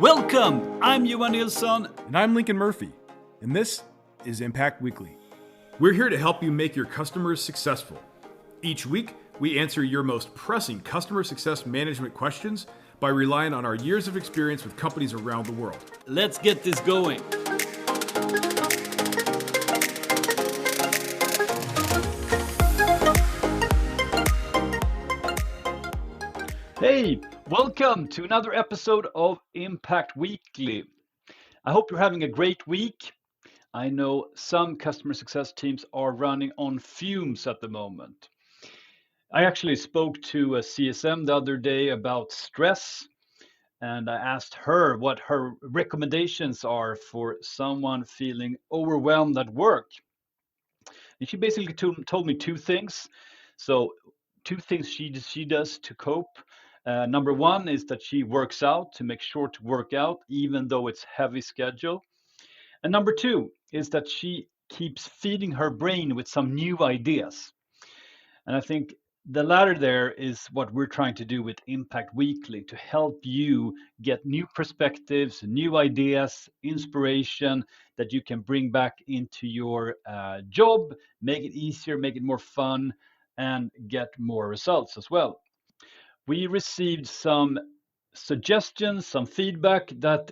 Welcome! I'm Johan Nilsson. And I'm Lincoln Murphy, and this is Impact Weekly. We're here to help you make your customers successful. Each week, we answer your most pressing customer success management questions by relying on our years of experience with companies around the world. Let's get this going. Hey, welcome to another episode of Impact Weekly. I hope you're having a great week. I know some customer success teams are running on fumes at the moment. I actually spoke to a CSM the other day about stress, and I asked her what her recommendations are for someone feeling overwhelmed at work. And she basically told me two things. So, two things she does to cope. Number one is that she works out to make sure to work out, even though it's heavy schedule. And number two is that she keeps feeding her brain with some new ideas. And I think the latter there is what we're trying to do with Impact Weekly, to help you get new perspectives, new ideas, inspiration that you can bring back into your job, make it easier, make it more fun, and get more results as well. We received some suggestions, some feedback that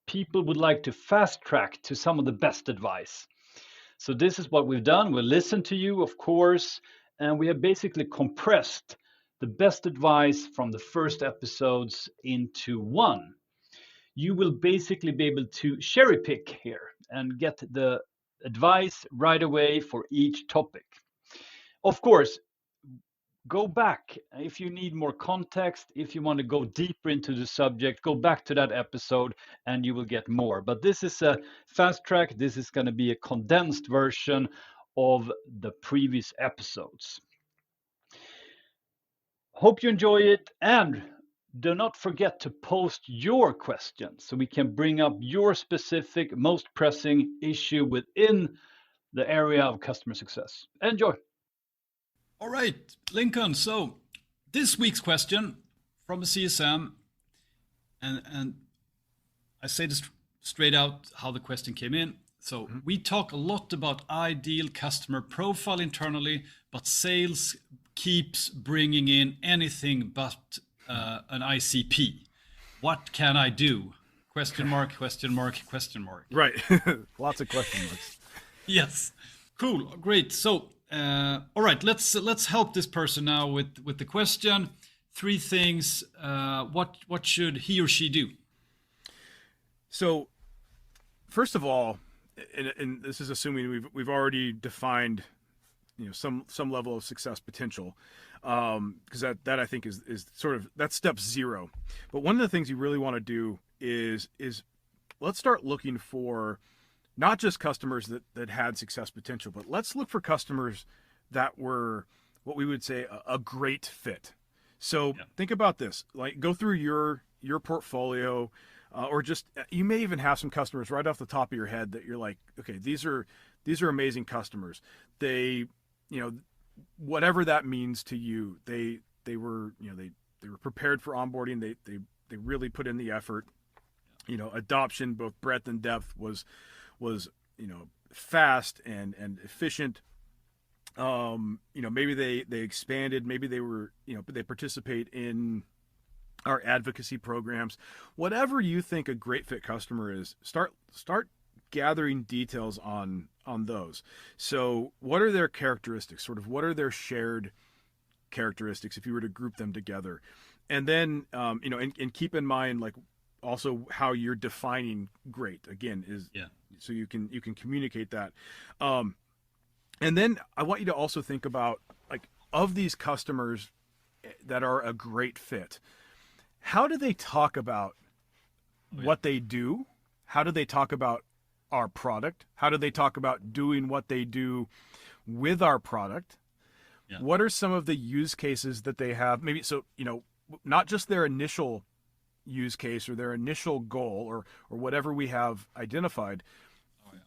people would like to fast track to some of the best advice. So this is what we've done. We'll listen to you, of course, and we have basically compressed the best advice from the first episodes into one. You will basically be able to cherry pick here and get the advice right away for each topic. Of course, go back if you need more context. If you want to go deeper into the subject, go back to that episode and you will get more. But this is a fast track. This is going to be a condensed version of the previous episodes. Hope you enjoy it, and do not forget to post your questions so we can bring up your specific, most pressing issue within the area of customer success. Enjoy. All right, Lincoln. So this week's question from a CSM, and I say this straight out how the question came in. So we talk a lot about ideal customer profile internally, but sales keeps bringing in anything but an ICP. What can I do? Question mark, question mark, question mark. Right. Lots of question marks. Yes. Cool. Great. So, all right, let's help this person now with the question. Three things. What should he or she do? So, first of all, and this is assuming we've already defined, some level of success potential, because that I think is sort of that's step zero. But one of the things you really want to do is let's start looking for not just customers that had success potential, but let's look for customers that were what we would say a great fit. So Think about this, like go through your portfolio, or just, you may even have some customers right off the top of your head that you're like, okay, these are amazing customers. They, whatever that means to you, they were, they were prepared for onboarding. They really put in the effort. Adoption, both breadth and depth was fast and efficient. Maybe they expanded, maybe they were, they participate in our advocacy programs. Whatever you think a great fit customer is, start gathering details on those. So what are their characteristics? Sort of what are their shared characteristics if you were to group them together? And then, and keep in mind, like, also how you're defining great, again, is so you can communicate that. And then I want you to also think about, like, of these customers that are a great fit, how do they talk about what they do? How do they talk about our product? How do they talk about doing what they do with our product? Yeah. What are some of the use cases that they have? Maybe, so, not just their initial use case or their initial goal or whatever we have identified.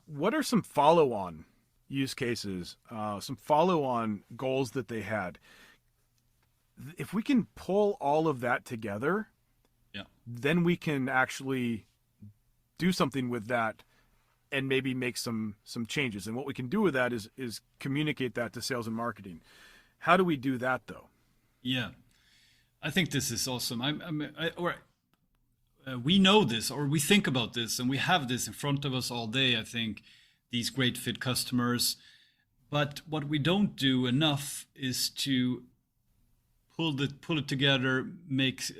What are some follow-on use cases, some follow-on goals that they had? If we can pull all of that together, Yeah. Then we can actually do something with that and maybe make some changes. And what we can do with that is communicate that to sales and marketing. How do we do that though? Yeah, I think this is awesome. We know this, or we think about this, and we have this in front of us all day. I think these great fit customers, but what we don't do enough is to pull it together, make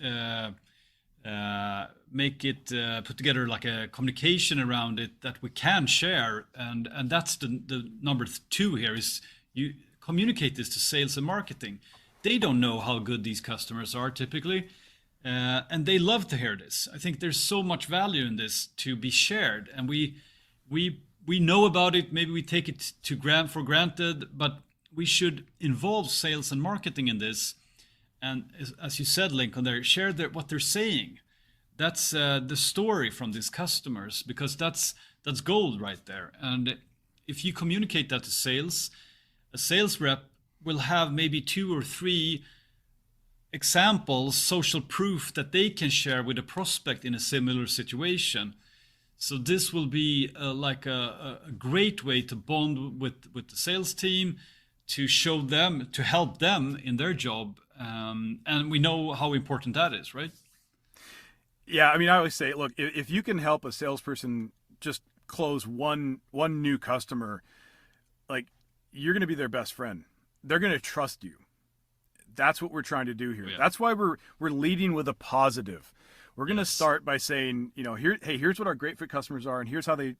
it put together like a communication around it that we can share, and that's the number two here is you communicate this to sales and marketing. They don't know how good these customers are typically, and they love to hear this. I think there's so much value in this to be shared, and we know about it. Maybe we take it for granted, but we should involve sales and marketing in this. And as you said, Lincoln, there, share what they're saying. That's the story from these customers, because that's gold right there. And if you communicate that to sales, a sales rep will have maybe 2 or 3 examples, social proof that they can share with a prospect in a similar situation. So this will be like a great way to bond with the sales team, to show them, to help them in their job. And we know how important that is, right? Yeah, I mean, I always say, look, if you can help a salesperson just close one new customer, like, you're going to be their best friend. They're going to trust you. That's what we're trying to do here. Yeah. That's why we're leading with a positive. We're going to start by saying, here's what our great fit customers are, and here's how they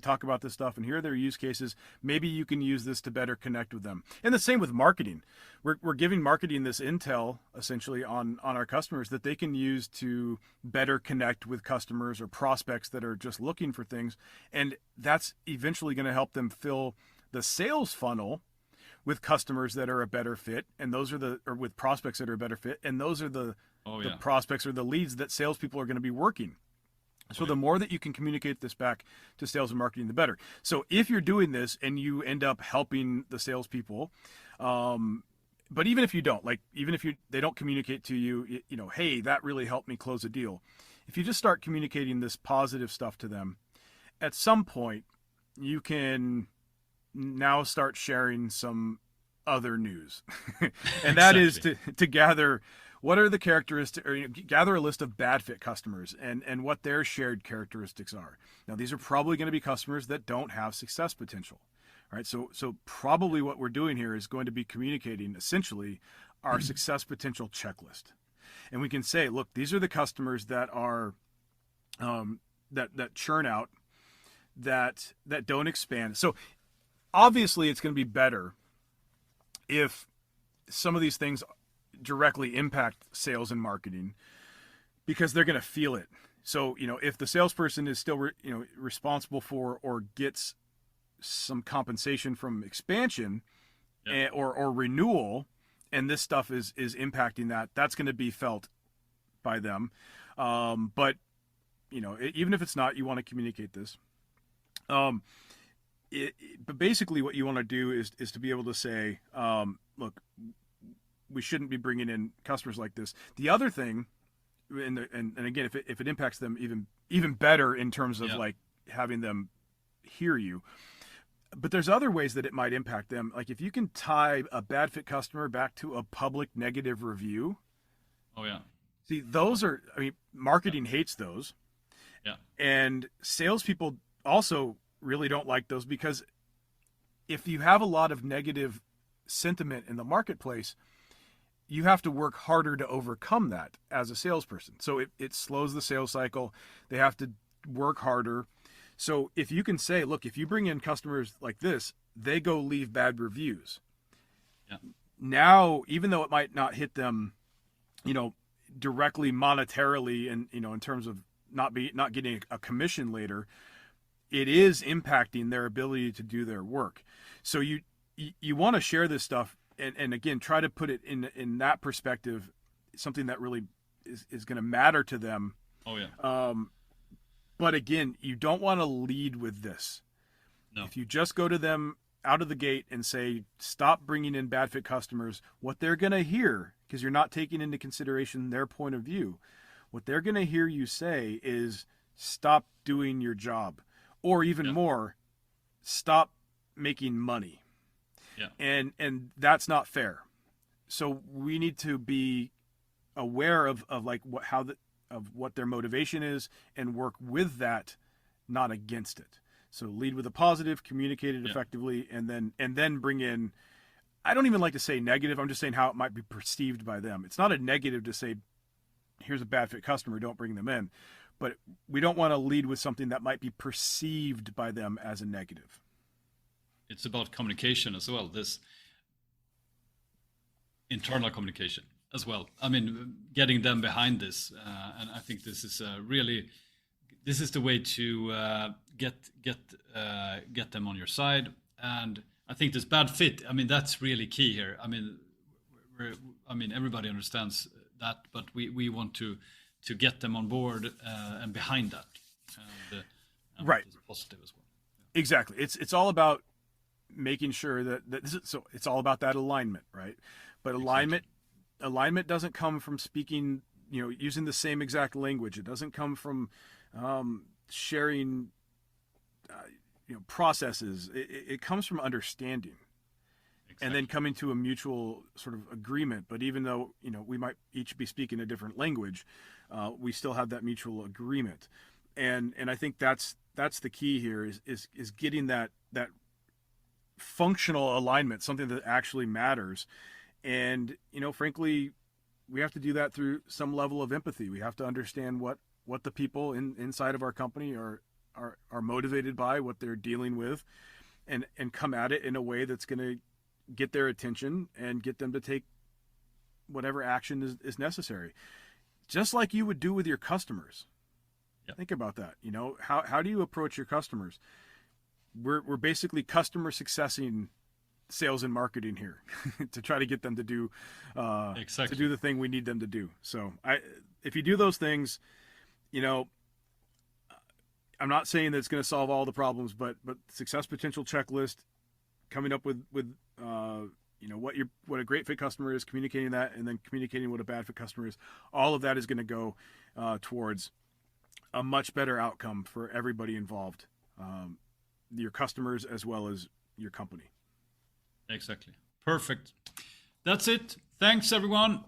talk about this stuff, and here are their use cases. Maybe you can use this to better connect with them. And the same with marketing. We're giving marketing this intel essentially on our customers that they can use to better connect with customers or prospects that are just looking for things. And that's eventually going to help them fill the sales funnel with customers that are a better fit, and those are or with prospects that are a better fit, and those are the prospects or the leads that salespeople are going to be working. So the more that you can communicate this back to sales and marketing, the better. So if you're doing this and you end up helping the salespeople, but even if you don't, they don't communicate to you, hey, that really helped me close a deal. If you just start communicating this positive stuff to them, at some point you can now start sharing some other news. And that is to gather what are the characteristics, or gather a list of bad fit customers and what their shared characteristics are. Now, these are probably going to be customers that don't have success potential. All right, so probably what we're doing here is going to be communicating essentially our success potential checklist. And we can say, look, these are the customers that are that churn out, that don't expand. So obviously it's going to be better if some of these things directly impact sales and marketing, because they're going to feel it. So, if the salesperson is still, responsible for or gets some compensation from expansion, or renewal, and this stuff is impacting that's going to be felt by them. But, even if it's not, you want to communicate this. But basically what you want to do is to be able to say, look, we shouldn't be bringing in customers like this. The other thing, and again, if it impacts them even better in terms of like having them hear you, but there's other ways that it might impact them. Like if you can tie a bad fit customer back to a public negative review. Oh yeah. See, those are, marketing hates those. Yeah. And salespeople also really don't like those, because if you have a lot of negative sentiment in the marketplace, you have to work harder to overcome that as a salesperson. So it slows the sales cycle. They have to work harder. So if you can say, look, if you bring in customers like this, they go leave bad reviews. Yeah. Now, even though it might not hit them, directly monetarily and, in terms of not getting a commission later, it is impacting their ability to do their work. So you want to share this stuff and again, try to put it in that perspective, something that really is going to matter to them. Oh yeah. But again, you don't want to lead with this. No. If you just go to them out of the gate and say, stop bringing in bad fit customers, what they're going to hear, because you're not taking into consideration their point of view, what they're going to hear you say is stop doing your job, or even more, stop making money. Yeah. And that's not fair. So we need to be aware of like what their motivation is and work with that, not against it. So lead with a positive, communicate it effectively, and then bring in, I don't even like to say negative, I'm just saying how it might be perceived by them. It's not a negative to say, here's a bad fit customer, don't bring them in. But we don't want to lead with something that might be perceived by them as a negative. It's about communication as well, this internal communication as well. I mean, getting them behind this. And I think this is this is the way to get them on your side. And I think this bad fit, I mean, that's really key here. I mean, everybody understands that, but we want to get them on board and behind that. And right. It's positive as well. Yeah. Exactly. It's all about making sure that so it's all about that alignment, right? But alignment doesn't come from speaking, using the same exact language. It doesn't come from sharing, processes. It comes from understanding. Exactly. And then coming to a mutual sort of agreement. But even though, we might each be speaking a different language, we still have that mutual agreement. And I think that's the key here is getting that functional alignment, something that actually matters. And, frankly, we have to do that through some level of empathy. We have to understand what the people inside of our company are motivated by, what they're dealing with, and come at it in a way that's going to get their attention and get them to take whatever action is necessary. Just like you would do with your customers. Yep. Think about that. How do you approach your customers? We're basically customer successing sales and marketing here to try to get them to do exactly. to do the thing we need them to do. So if you do those things, I'm not saying that it's going to solve all the problems, but success potential checklist, coming up with what a great fit customer is, communicating that, and then communicating what a bad fit customer is, all of that is going to go towards a much better outcome for everybody involved, your customers as well as your company. Exactly. Perfect. That's it. Thanks, everyone.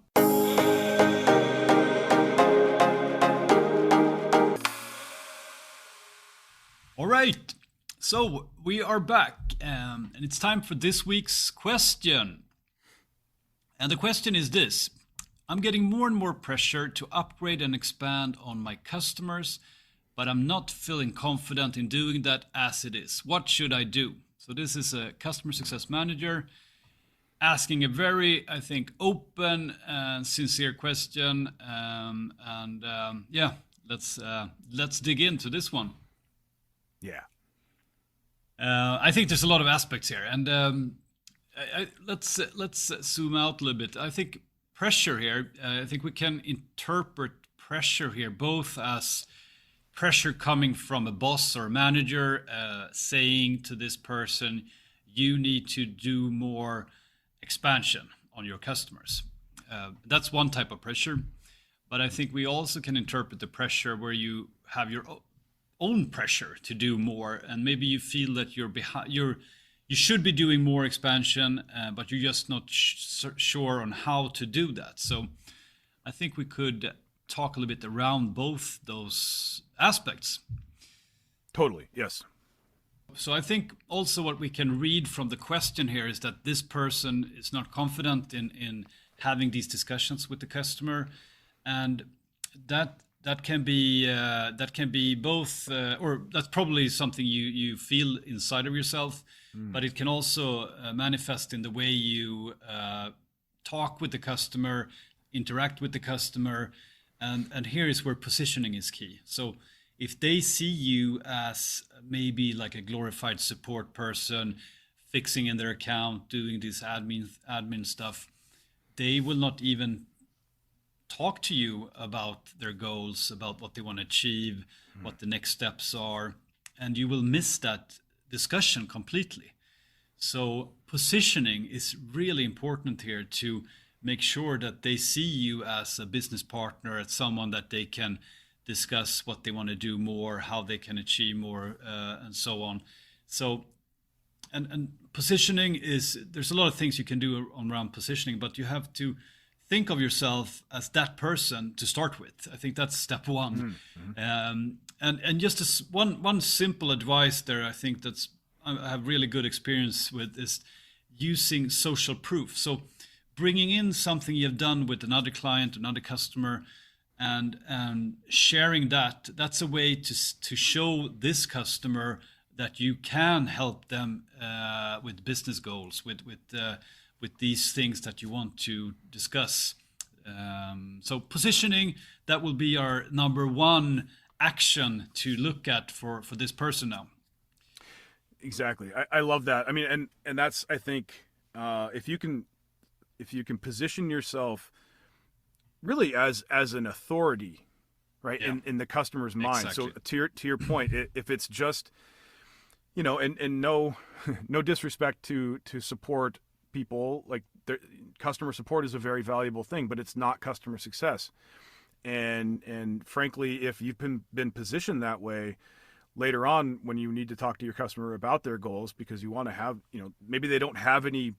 All right. So we are back, and it's time for this week's question. And the question is this: I'm getting more and more pressure to upgrade and expand on my customers, but I'm not feeling confident in doing that as it is. What should I do? So this is a customer success manager asking a very, I think, open and sincere question. Let's dig into this one. Yeah. I think there's a lot of aspects here, and let's zoom out a little bit. I think pressure here. I think we can interpret pressure here both as pressure coming from a boss or a manager saying to this person, you need to do more expansion on your customers. That's one type of pressure. But I think we also can interpret the pressure where you have your own pressure to do more, and maybe you feel that you're behind. You should be doing more expansion, but you're just not sure on how to do that. So I think we could talk a little bit around both those aspects. Totally, yes. So I think also what we can read from the question here is that this person is not confident in having these discussions with the customer, and that can be both, or that's probably something you feel inside of yourself, but it can also manifest in the way you talk with the customer, interact with the customer. And here is where positioning is key. So if they see you as maybe like a glorified support person, fixing in their account, doing this admin stuff, they will not even talk to you about their goals, about what they want to achieve, what the next steps are, and you will miss that discussion completely. So positioning is really important here to make sure that they see you as a business partner, as someone that they can discuss what they want to do more, how they can achieve more, and so on. So, and positioning is, there's a lot of things you can do around positioning, but you have to think of yourself as that person to start with. I think that's step one. And just as one simple advice there, I think I have really good experience with, is using social proof. So bringing in something you've done with another client, another customer, and sharing that's a way to show this customer that you can help them with business goals, with these things that you want to discuss. So positioning, that will be our number one action to look at for this person now. Exactly. I love that. I mean, and that's, I think, if you can position yourself really as an authority, right, in the customer's mind. Exactly. So to your point, if it's just, and no disrespect to support people, like customer support is a very valuable thing, but it's not customer success. And frankly, if you've been positioned that way, later on when you need to talk to your customer about their goals, because you want to have, maybe they don't have any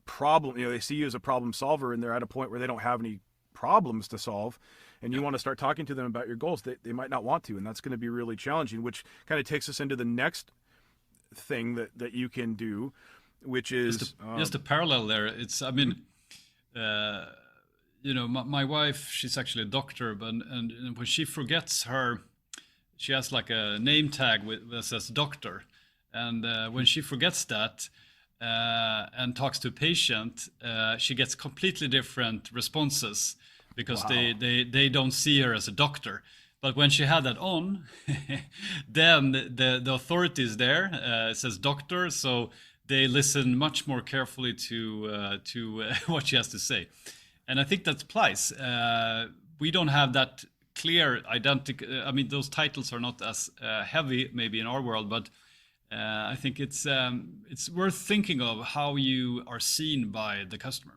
problem, they see you as a problem solver, and they're at a point where they don't have any problems to solve, and you want to start talking to them about your goals, they might not want to, and that's going to be really challenging, which kind of takes us into the next thing that you can do, which is just a parallel there. It's, I mean, my wife, she's actually a doctor, but and when she forgets she has like a name tag that says doctor, and when she forgets that and talks to a patient, she gets completely different responses, because they don't see her as a doctor. But when she had that on, then the authority is there. It says doctor, so they listen much more carefully to what she has to say. And I think that applies. We don't have that clear I mean, those titles are not as heavy maybe in our world, but I think it's worth thinking of how you are seen by the customer.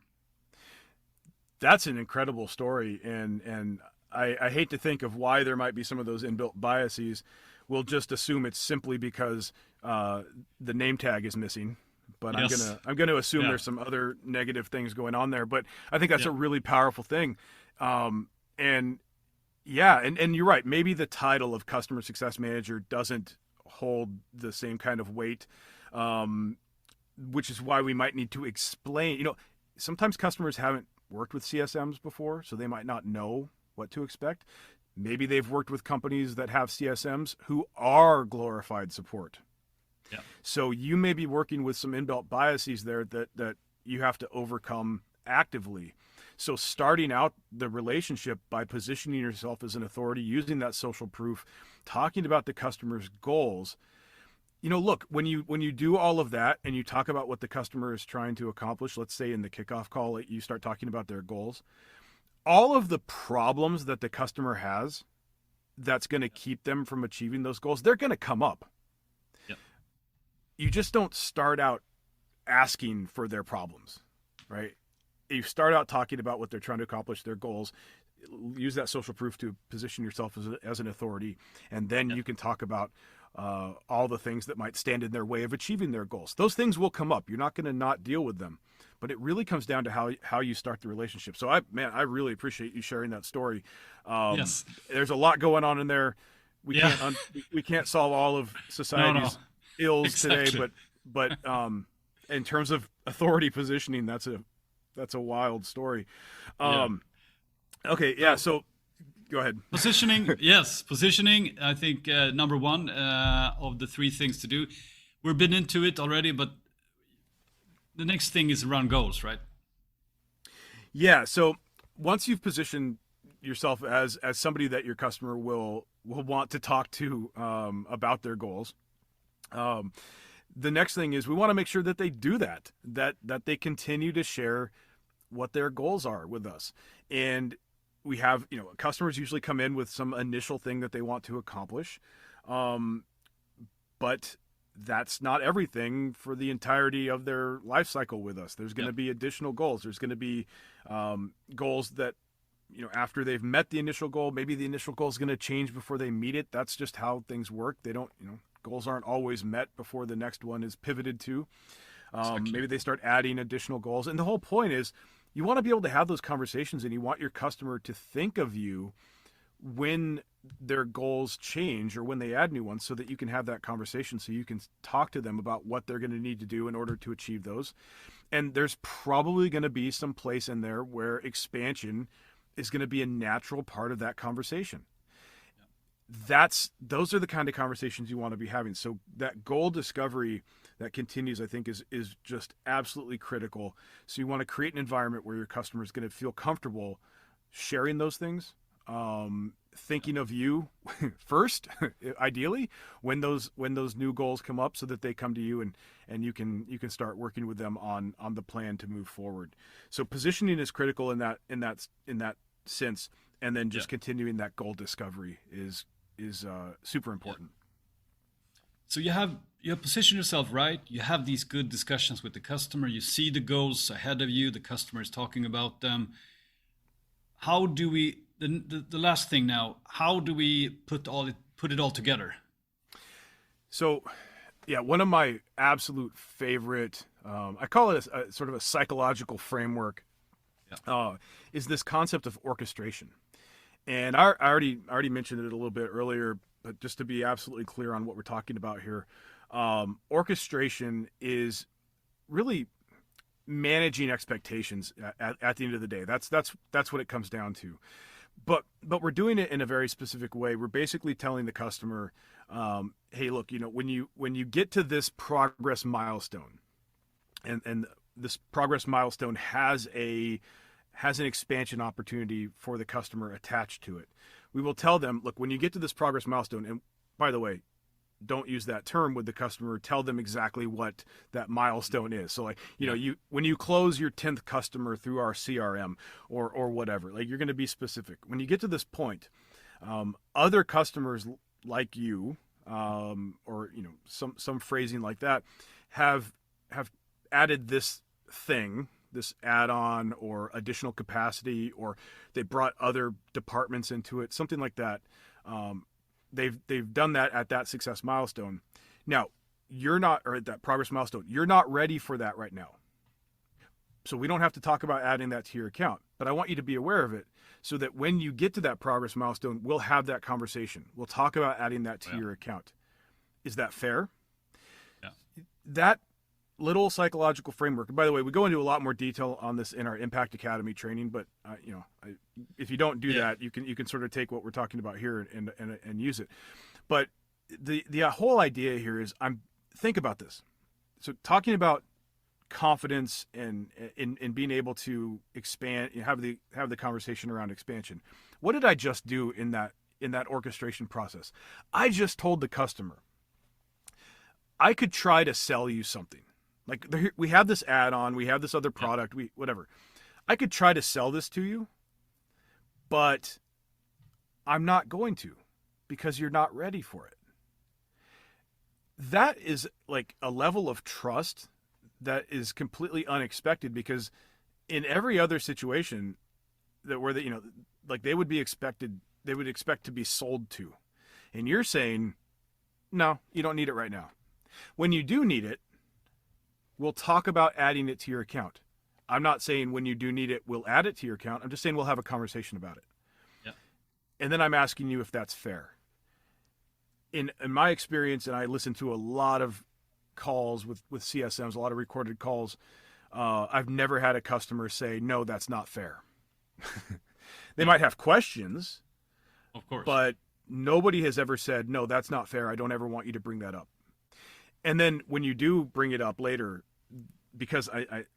That's an incredible story, and I hate to think of why there might be some of those inbuilt biases. We'll just assume it's simply because the name tag is missing. But yes. I'm gonna assume there's some other negative things going on there. But I think that's a really powerful thing. And you're right. Maybe the title of customer success manager doesn't hold the same kind of weight, which is why we might need to explain. Sometimes customers haven't worked with CSMs before, so they might not know what to expect. Maybe they've worked with companies that have CSMs who are glorified support. Yeah. So you may be working with some inbuilt biases there that you have to overcome actively. So starting out the relationship by positioning yourself as an authority, using that social proof, talking about the customer's goals. Look, when you do all of that and you talk about what the customer is trying to accomplish, let's say in the kickoff call, you start talking about their goals, all of the problems that the customer has that's going to keep them from achieving those goals, they're going to come up. Yep. You just don't start out asking for their problems, right? You start out talking about what they're trying to accomplish, their goals, use that social proof to position yourself as an authority, and then you can talk about all the things that might stand in their way of achieving their goals. Those things will come up. You're not going to not deal with them, but it really comes down to how you start the relationship. So I really appreciate you sharing that story. Yes. There's a lot going on in there. We can't solve all of society's ills today, but in terms of authority positioning, that's a wild story. Okay. Yeah. So go ahead. Positioning. Yes. Positioning. I think number one of the three things to do. We've been into it already, but the next thing is around goals, right? Yeah. So once you've positioned yourself as somebody that your customer will want to talk to about their goals, the next thing is we want to make sure that they do that they continue to share what their goals are with us. And we have, customers usually come in with some initial thing that they want to accomplish. But that's not everything for the entirety of their life cycle with us. There's going to be additional goals. There's going to be goals that, after they've met the initial goal, maybe the initial goal is going to change before they meet it. That's just how things work. They don't, goals aren't always met before the next one is pivoted to. Exactly. Maybe they start adding additional goals. And the whole point is you want to be able to have those conversations, and you want your customer to think of you when their goals change or when they add new ones, so that you can have that conversation, so you can talk to them about what they're going to need to do in order to achieve those. And there's probably going to be some place in there where expansion is going to be a natural part of that conversation. Those are the kind of conversations you want to be having. So that goal discovery that continues, I think, is just absolutely critical. So you want to create an environment where your customer is going to feel comfortable sharing those things, thinking of you first, ideally, when those new goals come up, so that they come to you and you can start working with them on the plan to move forward. So positioning is critical in that sense, and then just continuing that goal discovery is super important. So you have positioned yourself right. You have these good discussions with the customer. You see the goals ahead of you. The customer is talking about them. How do we? The last thing now. How do we put it all together? So, one of my absolute favorite, I call it a sort of a psychological framework, is this concept of orchestration. And I already mentioned it a little bit earlier, but just to be absolutely clear on what we're talking about here, orchestration is really managing expectations at the end of the day. That's what it comes down to. But we're doing it in a very specific way. We're basically telling the customer, hey, look, when you get to this progress milestone, and this progress milestone has an expansion opportunity for the customer attached to it. We will tell them, look, when you get to this progress milestone, and by the way, don't use that term with the customer, tell them exactly what that milestone is. So when you close your 10th customer through our CRM or whatever, you're going to be specific. When you get to this point, other customers like you, or some phrasing like that, have added this thing, this add-on or additional capacity, or they brought other departments into it, something like that. They've done that at that success milestone. Now, or at that progress milestone, you're not ready for that right now. So we don't have to talk about adding that to your account, but I want you to be aware of it, so that when you get to that progress milestone, we'll have that conversation. We'll talk about adding that to your account. Is that fair? Yeah. That little psychological framework. And by the way, we go into a lot more detail on this in our Impact Academy training, but if you don't do that, you can sort of take what we're talking about here and use it. But the whole idea here is, think about this. So talking about confidence and in being able to expand, have the conversation around expansion. What did I just do in that orchestration process? I just told the customer, I could try to sell you something. We have this add-on, we have this other product, whatever. I could try to sell this to you, but I'm not going to, because you're not ready for it. That is a level of trust that is completely unexpected, because in every other situation they would expect to be sold to. And you're saying, no, you don't need it right now. When you do need it, we'll talk about adding it to your account. I'm not saying when you do need it, we'll add it to your account. I'm just saying we'll have a conversation about it. Yeah. And then I'm asking you if that's fair. In my experience, and I listen to a lot of calls with CSMs, a lot of recorded calls, I've never had a customer say, no, that's not fair. They might have questions, of course, but nobody has ever said, no, that's not fair. I don't ever want you to bring that up. And then when you do bring it up later, because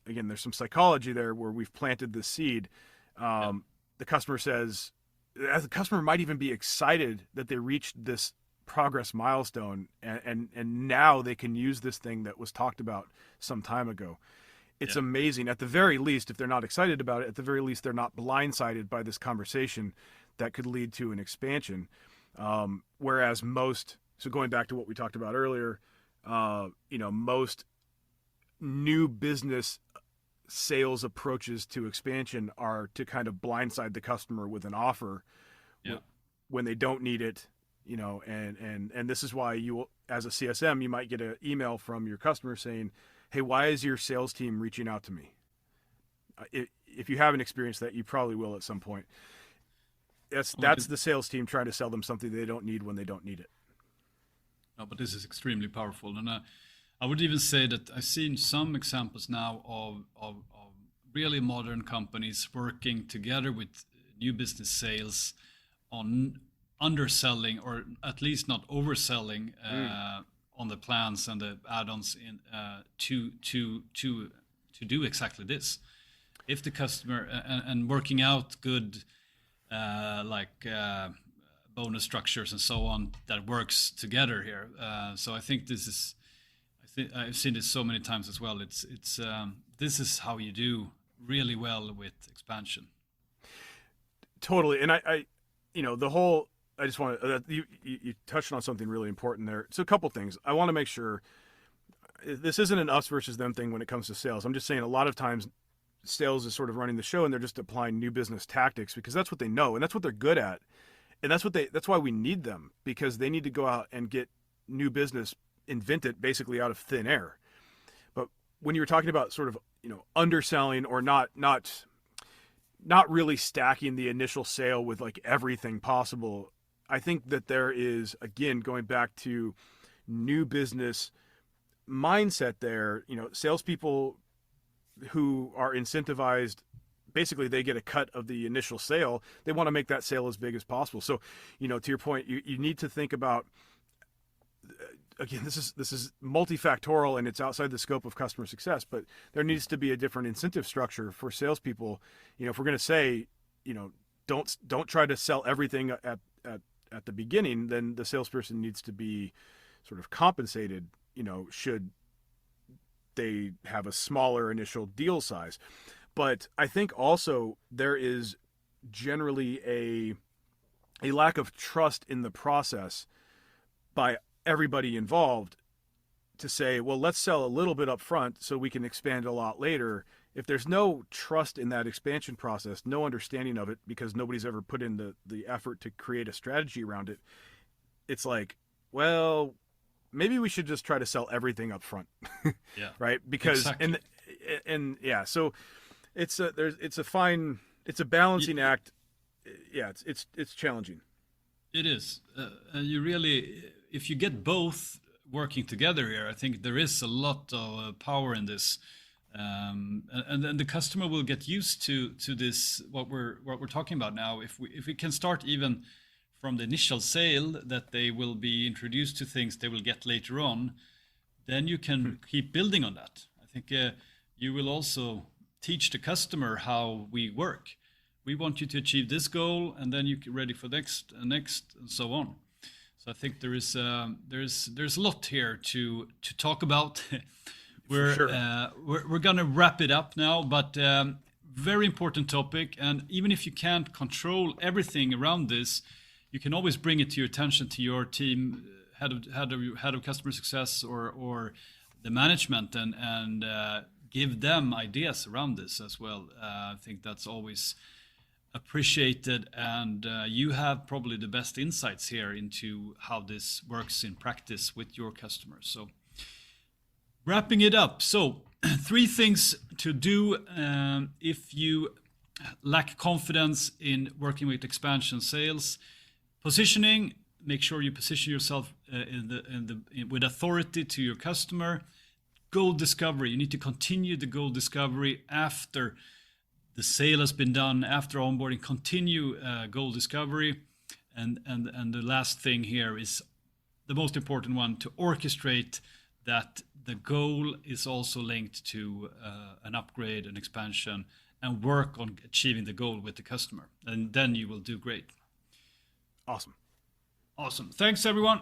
again, there's some psychology there where we've planted the seed. The customer says, the customer might even be excited that they reached this progress milestone, and now they can use this thing that was talked about some time ago. It's amazing. At the very least, if they're not excited about it, at the very least, they're not blindsided by this conversation that could lead to an expansion. Whereas so going back to what we talked about earlier, most new business sales approaches to expansion are to kind of blindside the customer with an offer when they don't need it, and this is why you, as a CSM, you might get an email from your customer saying, hey, why is your sales team reaching out to me? If you haven't experienced that, you probably will at some point. That's the sales team trying to sell them something they don't need when they don't need it. No, but this is extremely powerful. And I would even say that I've seen some examples now of really modern companies working together with new business sales on underselling, or at least not overselling on the plans and the add-ons in to do exactly this. If the customer and working out good bonus structures and so on that works together here. So I think I've seen this so many times as well. This is how you do really well with expansion. Totally. And I just want to, you touched on something really important there. So a couple things. I want to make sure this isn't an us versus them thing when it comes to sales. I'm just saying a lot of times sales is sort of running the show and they're just applying new business tactics because that's what they know and that's what they're good at. And that's why we need them, because they need to go out and get new business invented basically out of thin air. But when you were talking about sort of, underselling or not really stacking the initial sale with like everything possible, I think that there is, again, going back to new business mindset there, salespeople who are incentivized, basically they get a cut of the initial sale. They want to make that sale as big as possible. So, to your point, you need to think about, again, this is multifactorial and it's outside the scope of customer success, but there needs to be a different incentive structure for salespeople. If we're going to say, don't try to sell everything at the beginning, then the salesperson needs to be sort of compensated, should they have a smaller initial deal size. But I think also there is generally a lack of trust in the process by everybody involved to say, well, let's sell a little bit up front so we can expand a lot later. If there's no trust in that expansion process, no understanding of it, because nobody's ever put in the effort to create a strategy around it, it's like, well, maybe we should just try to sell everything up front. Yeah. Right? Because exactly. and yeah, so it's a balancing act. Yeah, it's challenging. It is. You really, if you get both working together here, I think there is a lot of power in this, and then the customer will get used to this. What we're talking about now. If we can start even from the initial sale, that they will be introduced to things they will get later on, then you can keep building on that. I think you will also teach the customer how we work. We want you to achieve this goal, and then you get ready for next, and so on. So I think there's a lot here to talk about. We're gonna wrap it up now, but very important topic. And even if you can't control everything around this, you can always bring it to your attention, to your team, head of customer success or the management, and give them ideas around this as well. I think that's always appreciated, and you have probably the best insights here into how this works in practice with your customers. So wrapping it up, so 3 things to do if you lack confidence in working with expansion sales. Positioning, make sure you position yourself with authority to your customer. Goal discovery, you need to continue the goal discovery after the sale has been done, after onboarding. Continue goal discovery, and the last thing here is the most important one: to orchestrate that the goal is also linked to an upgrade, an expansion, and work on achieving the goal with the customer, and then you will do great. Awesome. Thanks, everyone.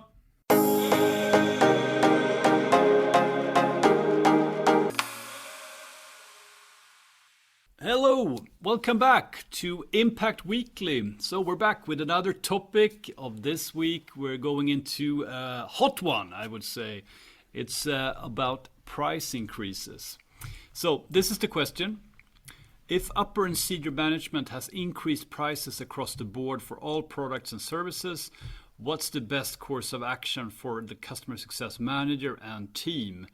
Hello, welcome back to Impact Weekly. So we're back with another topic of this week. We're going into a hot one, I would say. It's about price increases. So this is the question. If upper and senior management has increased prices across the board for all products and services, what's the best course of action for the customer success manager and team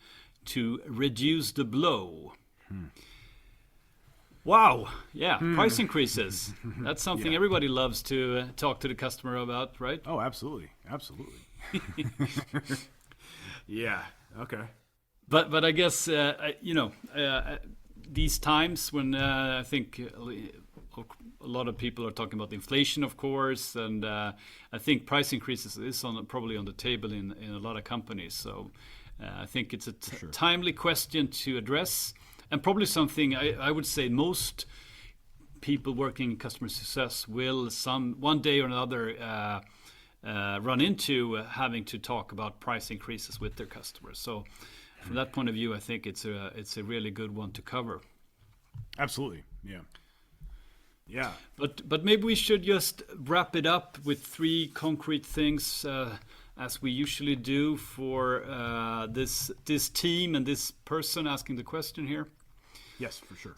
to reduce the blow? Wow, yeah, price increases. That's something everybody loves to talk to the customer about, right? Oh, absolutely. Yeah, okay. But I guess, these times when I think a lot of people are talking about inflation, of course, and I think price increases is probably on the table in a lot of companies. So I think it's a timely question to address, and probably something I would say most people working in customer success will one day or another run into having to talk about price increases with their customers. So from that point of view, I think it's a really good one to cover. Absolutely, yeah. But maybe we should just wrap it up with 3 concrete things, as we usually do for this team and this person asking the question here. Yes, for sure.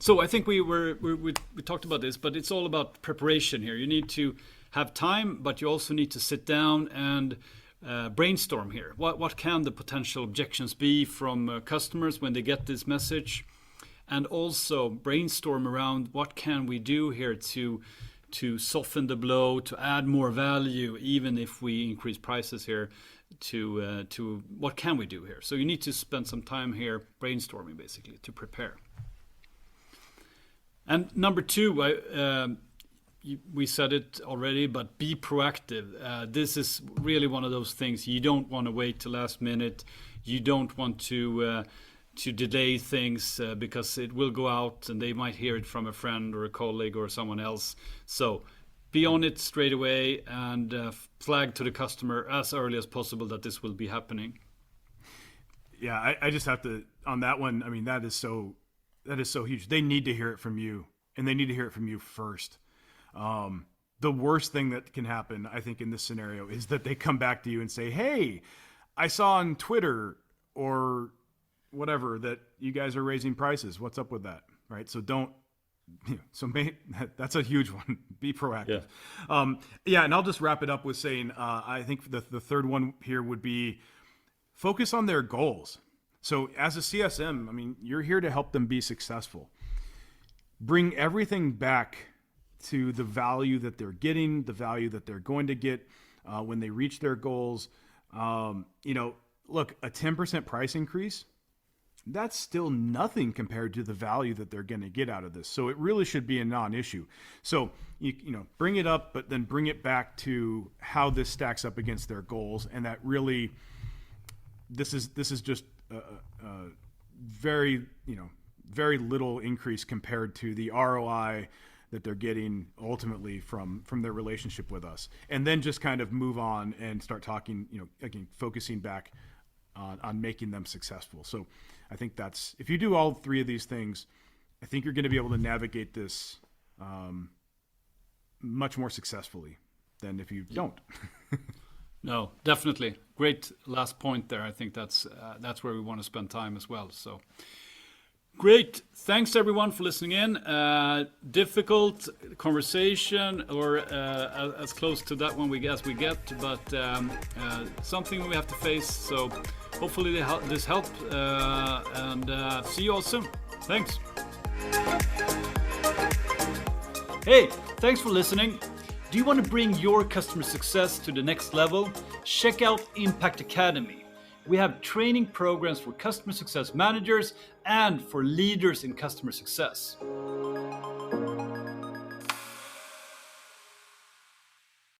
So I think we talked about this, but it's all about preparation here. You need to have time, but you also need to sit down and brainstorm here. What can the potential objections be from customers when they get this message? And also brainstorm around what can we do here to soften the blow, to add more value, even if we increase prices here, to what can we do here? So you need to spend some time here brainstorming, basically, to prepare. And number 2, we said it already, but be proactive. This is really one of those things. You don't want to wait till last minute. You don't want to delay things because it will go out and they might hear it from a friend or a colleague or someone else. So be on it straight away and flag to the customer as early as possible that this will be happening. Yeah, I just have to, on that one, I mean, that is so huge. They need to hear it from you, and they need to hear it from you first. The worst thing that can happen, I think, in this scenario is that they come back to you and say, hey, I saw on Twitter or whatever that you guys are raising prices. What's up with that? Right? So that's a huge one. Be proactive. Yeah. And I'll just wrap it up with saying, I think the third one here would be focus on their goals. So as a CSM, I mean, you're here to help them be successful. Bring everything back to the value that they're getting, the value that they're going to get when they reach their goals. Look, a 10% price increase, that's still nothing compared to the value that they're going to get out of this. So it really should be a non-issue. So, bring it up, but then bring it back to how this stacks up against their goals. And that really, this is just very little increase compared to the ROI that they're getting ultimately from their relationship with us. And then just kind of move on and start talking, again, focusing back on making them successful. So I think if you do all 3 of these things, I think you're going to be able to navigate this much more successfully than if you don't. No, definitely. Great last point there. I think that's where we want to spend time as well. So great. Thanks everyone for listening in. Difficult conversation, or as close to that one as we get, but something we have to face. So hopefully this helped, and see you all soon. Thanks. Hey, thanks for listening. Do you want to bring your customer success to the next level? Check out Impact Academy. We have training programs for customer success managers and for leaders in customer success.